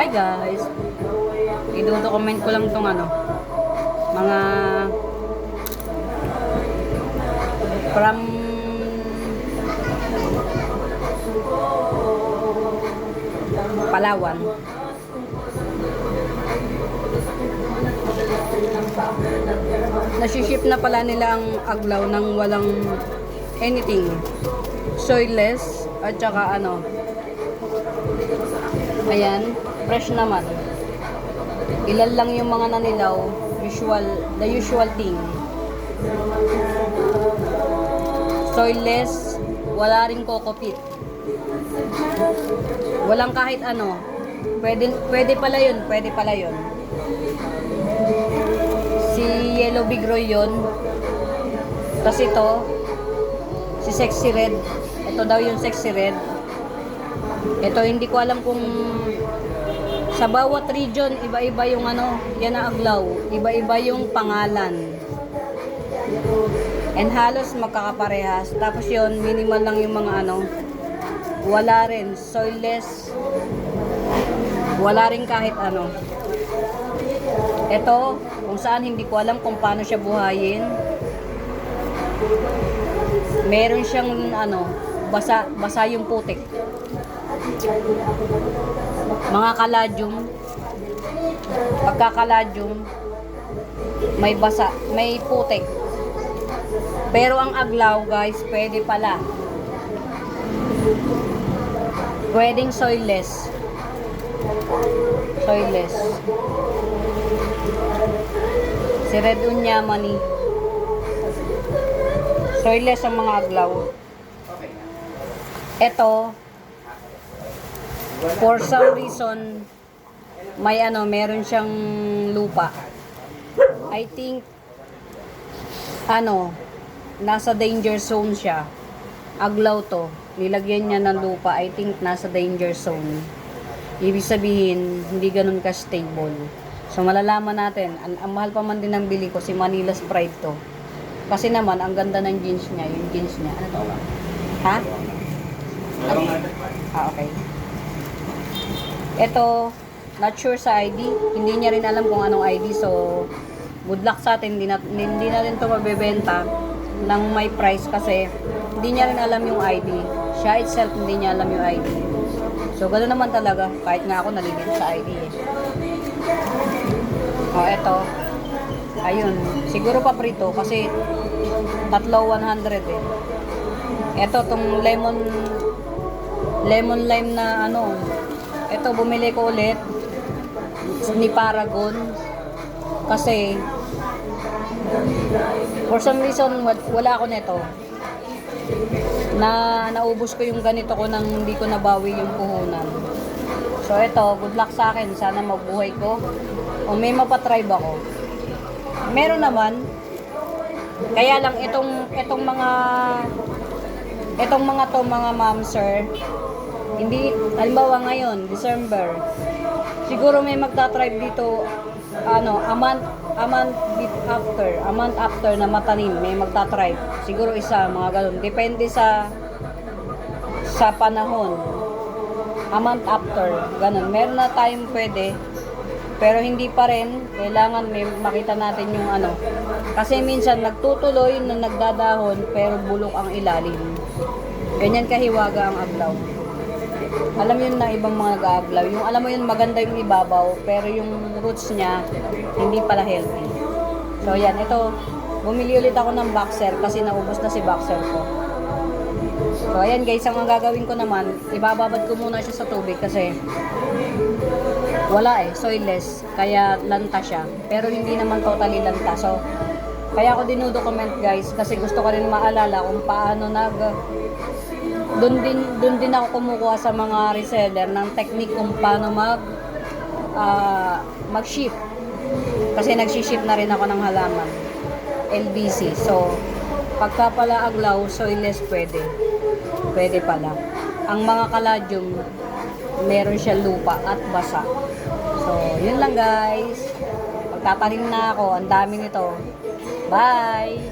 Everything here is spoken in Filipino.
Hi guys! I-document ko lang tong ano, mga from Palawan. Nasiship na pala nila ang aglaw ng walang anything. Soyless at saka ano. Ayan, fresh naman. Ilan lang yung mga nanilaw, the usual thing. Soyless, wala ring coco peat. Walang kahit ano. Pwede pala yun. Si Yellow Big Roy yun. Tapos ito, si Sexy Red. Ito daw yung Sexy Red. Ito, hindi ko alam kung sa bawat region, iba-iba yung ano, yan ang aglaw. Iba-iba yung pangalan. And halos magkakaparehas. Tapos yun, minimal lang yung mga ano. Wala rin, soyless. Wala rin kahit ano. Ito, kung saan hindi ko alam kung paano siya buhayin. Meron siyang ano, basa yung putik. Mga kaladyum. Pagkakaladyum, may basa, may putik. Pero ang aglaw, guys, pwede pala. Pwedeng soyless. Soyless. Si Red Unyamani. Soyless ang mga aglaw. Ito, for some reason, may ano, meron siyang lupa. I think, ano, nasa danger zone siya. Aglaw to. Nilagyan niya ng lupa. I think nasa danger zone. Ibig sabihin, hindi ganun ka-stable. So, malalaman natin. Ang mahal pa man din ng bili ko, si Manila Sprite to. Kasi naman, ang ganda ng jeans niya. Yung jeans niya. Ano to ba? Ha? Okay. Ito, not sure sa ID. Hindi niya rin alam kung anong ID. So, good luck sa atin. Hindi na rin to mabebenta ng may price kasi hindi niya rin alam yung ID. Siya itself hindi niya alam yung ID. So, gano'n naman talaga. Kahit nga ako nalilin sa ID eh. O, eto. Ayun. Siguro paprito kasi tatlo 100 eh. Eto, tong lemon lime na ano. Eto, bumili ko ulit ni Paragon. Kasi for some reason, wala ako nito. Naubos ko yung ganito ko nang hindi ko nabawi yung puhunan. So ito, good luck sa akin. Sana mabuhay ko. O may mapatribe ako. Meron naman. Kaya lang itong mga to mga ma'am sir. Hindi, halimbawa ngayon, December. Siguro may magta-tribe dito ano, a month after na matanim, may magta-tribe. Siguro isa, mga ganun. Depende sa panahon. A month after, ganun. Meron na tayong pwede, pero hindi pa rin. Kailangan may makita natin yung ano. Kasi minsan nagtutuloy na nagdadahon, pero bulok ang ilalim. Ganyan kahiwaga ang aglaw. Alam yun na ibang mga nag-aaglaw. Yung alam mo yun maganda yung ibabaw, pero yung roots niya hindi pala healthy. So yan, ito bumili ulit ako ng boxer kasi naubos na si boxer ko. So ayan guys, ang gagawin ko naman, ibababad ko muna siya sa tubig kasi wala eh, soyless, kaya lanta siya. Pero hindi naman totally lanta. So kaya ako dinudocument guys kasi gusto ko rin maalala kung paano doon din ako kumukuha sa mga reseller ng technique kung paano mag-ship. Kasi nag-ship na rin ako ng halaman. LBC. So, pagka pala aglaw, soyless pwede. Pwede pala. Ang mga kaladyum, meron siya lupa at basa. So, yun lang guys. Pagtatanim na ako, ang dami nito. Bye!